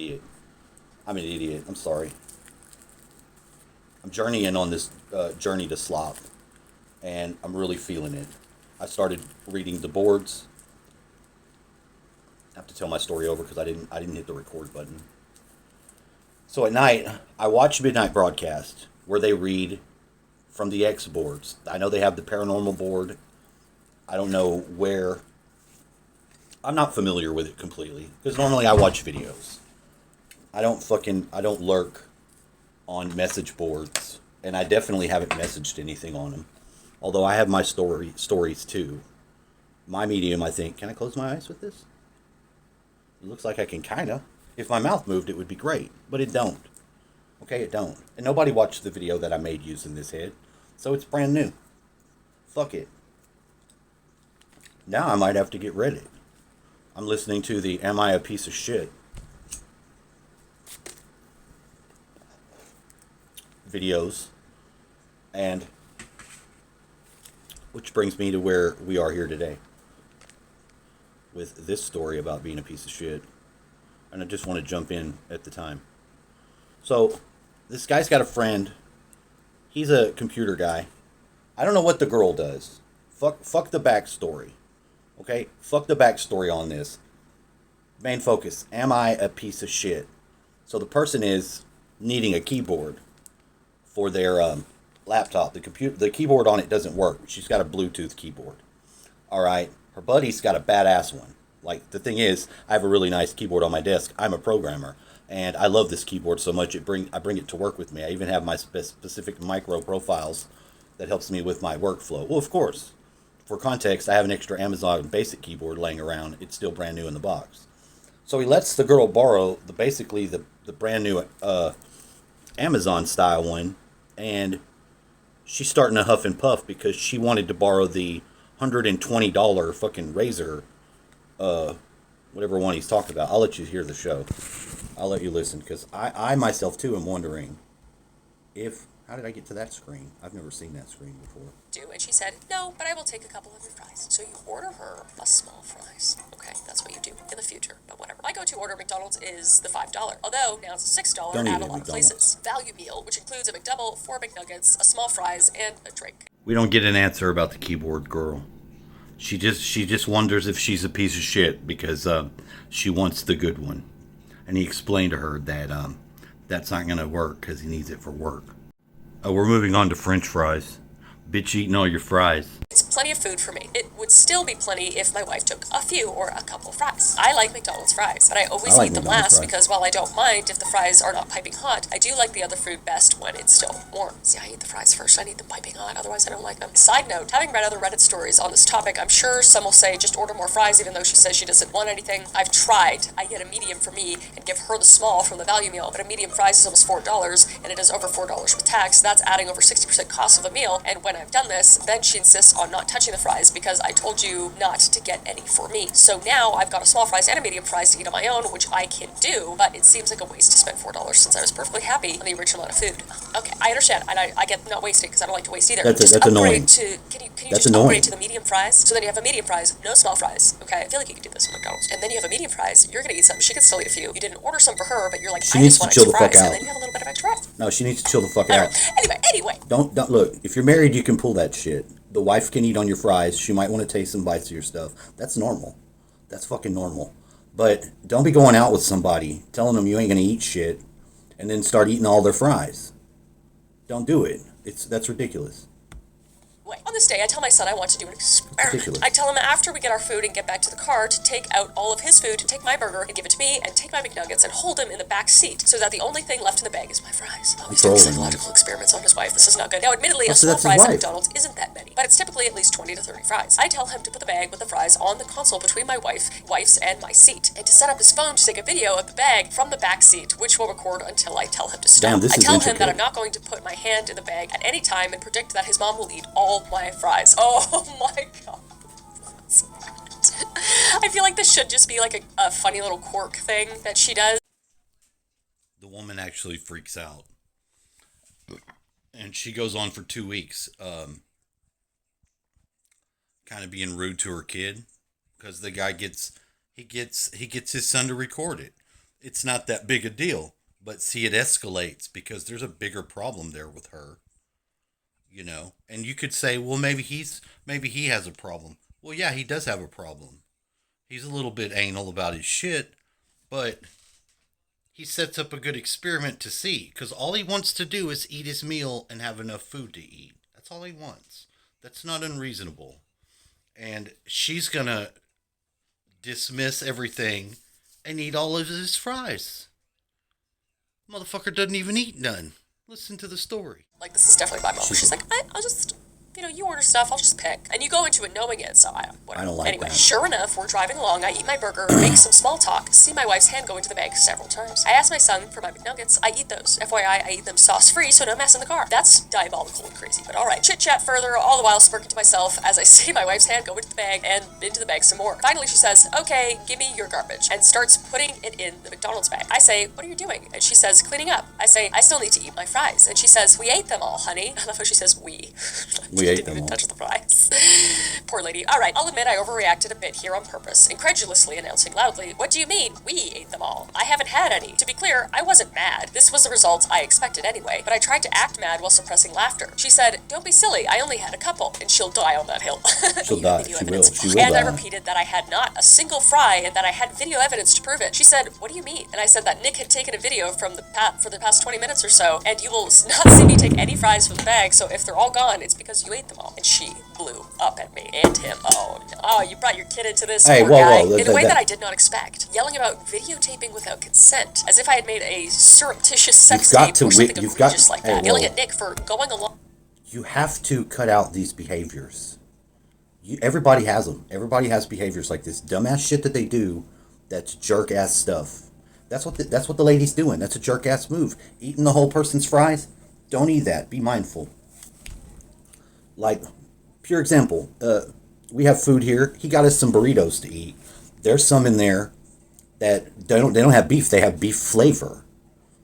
idiot. I'm an idiot. I'm sorry. I'm journeying on this journey to slop, and I'm really feeling it. I started reading the boards. I have to tell my story over because I didn't hit the record button. So at night, I watch midnight broadcast where they read from the X boards. I know they have the paranormal board. I don't know where. I'm not familiar with it completely because normally I watch videos. I don't lurk on message boards, and I definitely haven't messaged anything on them. Although I have my stories too. My medium, I think. Can I close my eyes with this? It looks like I can kinda. If my mouth moved, it would be great, but it don't. Okay, it don't. And nobody watched the video that I made using this head, so it's brand new. Fuck it. Now I might have to get Reddit. I'm listening to the "Am I a Piece of Shit" videos, and which brings me to where we are here today with this story about being a piece of shit. And I just want to jump in at the time. So, this guy's got a friend. He's a computer guy. I don't know what the girl does. Fuck the backstory. Okay? Fuck the backstory on this. Main focus. Am I a piece of shit? So the person is needing a keyboard for their laptop. The keyboard on it doesn't work. She's got a Bluetooth keyboard. All right. Her buddy's got a badass one. Like, the thing is, I have a really nice keyboard on my desk. I'm a programmer, and I love this keyboard so much. I bring it to work with me. I even have my specific micro profiles that helps me with my workflow. Well, of course, for context, I have an extra Amazon basic keyboard laying around. It's still brand new in the box. So he lets the girl borrow the brand new Amazon style one, and she's starting to huff and puff because she wanted to borrow the $120 fucking Razer, whatever one he's talking about. I'll let you hear the show. I'll let you listen because I myself too am wondering if how did I get to that screen? I've never seen that screen before. And she said, no, but I will take a couple of your fries. So you order her a small fries. Okay, that's what you do in the future, but whatever. My go-to order at McDonald's is the $5. Although now it's a $6 Don't eat at a at lot of McDonald's. places. Value meal, which includes a McDouble, 4 McNuggets, a small fries, and a drink. We don't get an answer about the keyboard girl. She just wonders if she's a piece of shit because she wants the good one, and he explained to her that that's not gonna work because he needs it for work. We're moving on to French fries. Bitch eating all your fries. It's plenty of food for me. It would still be plenty if my wife took a few or a couple fries. I like McDonald's fries, but I always I like eat them McDonald's last fries. because while I don't mind if the fries are not piping hot, I do like the other food best when it's still warm. See, I eat the fries first. I need them piping hot, otherwise I don't like them. Side note, having read other Reddit stories on this topic, I'm sure some will say just order more fries even though she says she doesn't want anything. I've tried. I get a medium for me and give her the small from the value meal, but a medium fries is almost $4 and it is over $4 with tax. That's adding over 60% cost of the meal, and when I've done this, then she insists on not touching the fries because I told you not to get any for me. So now I've got a small fries and a medium fries to eat on my own, which I can do, but it seems like a waste to spend $4 since I was perfectly happy on the original amount of food. Okay, I understand, and I get not wasting because I don't like to waste either. That's Just annoying. Can you That's just annoying. upgrade to the medium fries? So then you have a medium fries, no small fries. Okay, I feel like you could do this with McDonald's. And then you have a medium fries, you're gonna eat some, she can still eat a few. You didn't order some for her, but you're like, She I needs just to want chill the extra fuck fries, out. and then you have a little bit of extra fries. No, she needs to chill the fuck I don't out. know. Anyway. Don't look. If you're married, you can pull that shit. The wife can eat on your fries. She might want to taste some bites of your stuff. That's normal. That's fucking normal. But don't be going out with somebody telling them you ain't gonna eat shit, and then start eating all their fries. Don't do it. That's ridiculous. On this day, I tell my son I want to do an experiment. Ridiculous. I tell him after we get our food and get back to the car to take out all of his food, to take my burger and give it to me, and take my McNuggets and hold him in the back seat so that the only thing left in the bag is my fries. Oh, he's doing Trolling, psychological experiments on his wife. This is not good. Now, admittedly, a so small that's his fries at wife. McDonald's isn't that many, but it's typically at least 20 to 30 fries. I tell him to put the bag with the fries on the console between my wife's and my seat, and to set up his phone to take a video of the bag from the back seat, which will record until I tell him to stop. Damn, this I is tell him intricate. that I'm not going to put my hand in the bag at any time and predict that his mom will eat all my fries. Oh my god. I feel like this should just be like a funny little quirk thing that she does. The woman actually freaks out, and she goes on for 2 weeks, kind of being rude to her kid because the guy gets his son to record it, it's not that big a deal. But see, it escalates because there's a bigger problem there with her, you know. And you could say, well, maybe he has a problem. Well, yeah, he does have a problem. He's a little bit anal about his shit, but he sets up a good experiment to see because all he wants to do is eat his meal and have enough food to eat. That's all he wants. That's not unreasonable. And she's gonna dismiss everything and eat all of his fries. Motherfucker doesn't even eat none. Listen to the story. Like, this is definitely my mom. She's like, I'll just, you order stuff, I'll just pick. And you go into it knowing it, so whatever. I don't like anyway, that. Sure enough, we're driving along, I eat my burger, make some small talk, see my wife's hand go into the bag several times. I ask my son for my McNuggets, I eat those. FYI, I eat them sauce-free, so no mess in the car. That's diabolical and crazy, but alright. Chit-chat further, all the while smirking to myself as I see my wife's hand go into the bag and into the bag some more. Finally, she says, okay, give me your garbage, and starts putting it in the McDonald's bag. I say, what are you doing? And she says, cleaning up. I say, I still need to eat my fries. And she says, we ate them all, honey. I love how she says we. We ate them didn't even all. touch the fries. Poor lady. Alright, I'll admit I overreacted a bit here on purpose, incredulously announcing loudly, what do you mean, we ate them all? I haven't had any. To be clear, I wasn't mad. This was the result I expected anyway, but I tried to act mad while suppressing laughter. She said, don't be silly, I only had a couple, and she'll die on that hill. She'll die. She will. She will and die. I repeated that I had not a single fry and that I had video evidence to prove it. She said, what do you mean? And I said that Nick had taken a video from for the past 20 minutes or so, and you will not see me take any fries from the bag, so if they're all gone, it's because you ate them all. And she blew up at me and him. Oh, no. Oh, you brought your kid into this, Hey, poor whoa, guy, whoa, in a way that I did not expect. Yelling about videotaping without consent, as if I had made a surreptitious sex tape or something egregious like that. Yelling at Nick for going along. You have to cut out these behaviors. Everybody has them. Everybody has behaviors like this dumbass shit that they do. That's jerk ass stuff. That's what the lady's doing. That's a jerk ass move. Eating the whole person's fries. Don't eat that. Be mindful. Like, pure example. We have food here. He got us some burritos to eat. There's some in there that they don't have beef. They have beef flavor.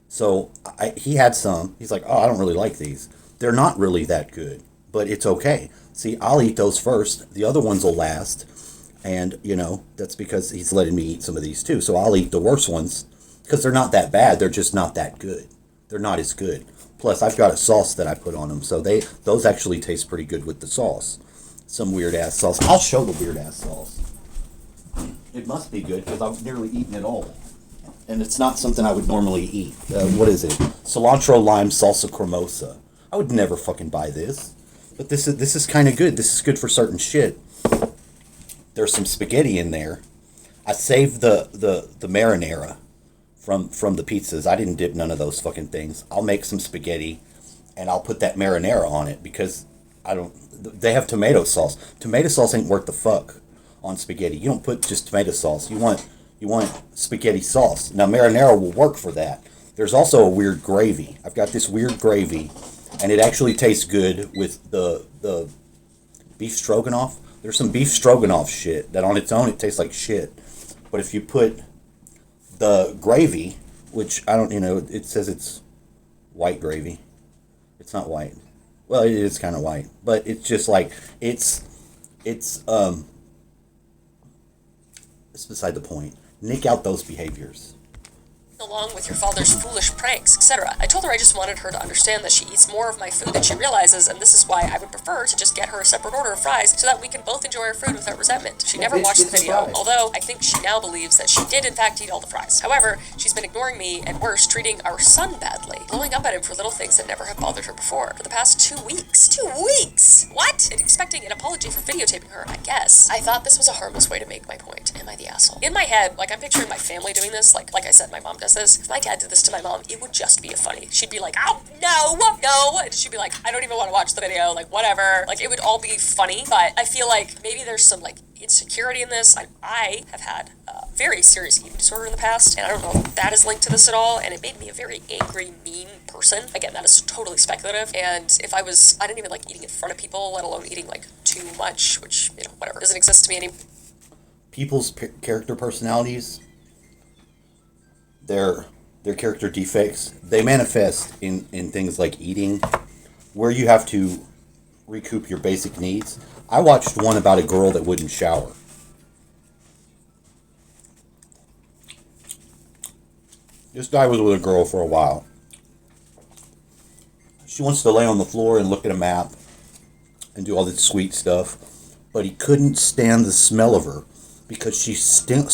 So he had some. He's like, oh, I don't really like these. They're not really that good, but it's okay. See, I'll eat those first. The other ones will last. And, that's because he's letting me eat some of these too. So I'll eat the worst ones because they're not that bad. They're just not that good. They're not as good. Plus, I've got a sauce that I put on them. So those actually taste pretty good with the sauce. Some weird-ass sauce. I'll show the weird-ass sauce. It must be good because I've nearly eaten it all. And it's not something I would normally eat. What is it? Cilantro lime salsa cremosa. I would never fucking buy this. But this is kind of good. This is good for certain shit. There's some spaghetti in there. I saved the marinara from the pizzas. I didn't dip none of those fucking things. I'll make some spaghetti and I'll put that marinara on it because they have tomato sauce. Tomato sauce ain't worth the fuck on spaghetti. You don't put just tomato sauce. You want spaghetti sauce. Now marinara will work for that. There's also a weird gravy. I've got this weird gravy and it actually tastes good with the beef stroganoff. There's some beef stroganoff shit that on its own it tastes like shit. But if you put the gravy, which I don't, it says it's white gravy. It's not white. Well, it is kind of white, but it's just like it's beside the point. Nick out those behaviors. Along with your father's foolish pranks, etc. I told her I just wanted her to understand that she eats more of my food than she realizes, and this is why I would prefer to just get her a separate order of fries so that we can both enjoy our food without resentment. She never watched the video, although I think she now believes that she did in fact eat all the fries. However, she's been ignoring me and worse, treating our son badly, blowing up at him for little things that never have bothered her before. For the past 2 weeks. 2 weeks! What? And expecting an apology for videotaping her, I guess. I thought this was a harmless way to make my point. Am I the asshole? In my head, I'm picturing my family doing this, like I said, my mom does this. If my dad did this to my mom, it would just be funny. She'd be like, oh, no, and she'd be like, I don't even want to watch the video, whatever. It would all be funny, but I feel like maybe there's some, insecurity in this. I have had a very serious eating disorder in the past, and I don't know if that is linked to this at all, and it made me a very angry, mean person. Again, that is totally speculative, and if I didn't even like eating in front of people, let alone eating, too much, which, whatever, doesn't exist to me anymore. People's character personalities, their character defects, they manifest in things like eating, where you have to recoup your basic needs. I watched one about a girl that wouldn't shower. This guy was with a girl for a while. She wants to lay on the floor and look at a map and do all this sweet stuff, but he couldn't stand the smell of her because she stunk.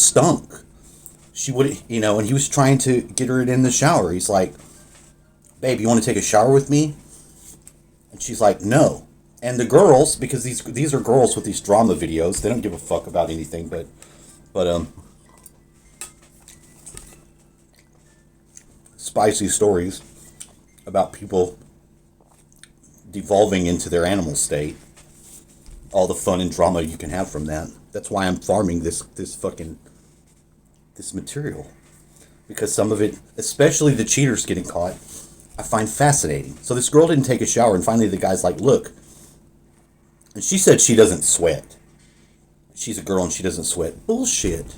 She would, and he was trying to get her in the shower. He's like, "Babe, you want to take a shower with me?" And she's like, "No." And the girls, because these are girls with these drama videos, they don't give a fuck about anything, but spicy stories about people devolving into their animal state. All the fun and drama you can have from that. That's why I'm farming this material, because some of it, especially the cheaters getting caught, I find fascinating. So this girl didn't take a shower, and finally the guy's like, "Look," and she said she doesn't sweat. She's a girl and she doesn't sweat. Bullshit.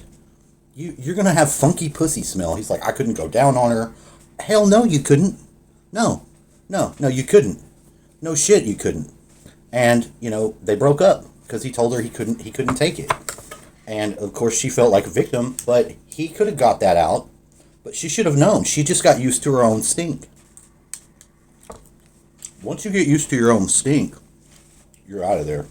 You're gonna have funky pussy smell. He's like, "I couldn't go down on her." Hell no, you couldn't. No, you couldn't. No shit, you couldn't. And they broke up because he told her he couldn't take it. And of course she felt like a victim, but he could have got that out. But she should have known. She just got used to her own stink. Once you get used to your own stink, you're out of there.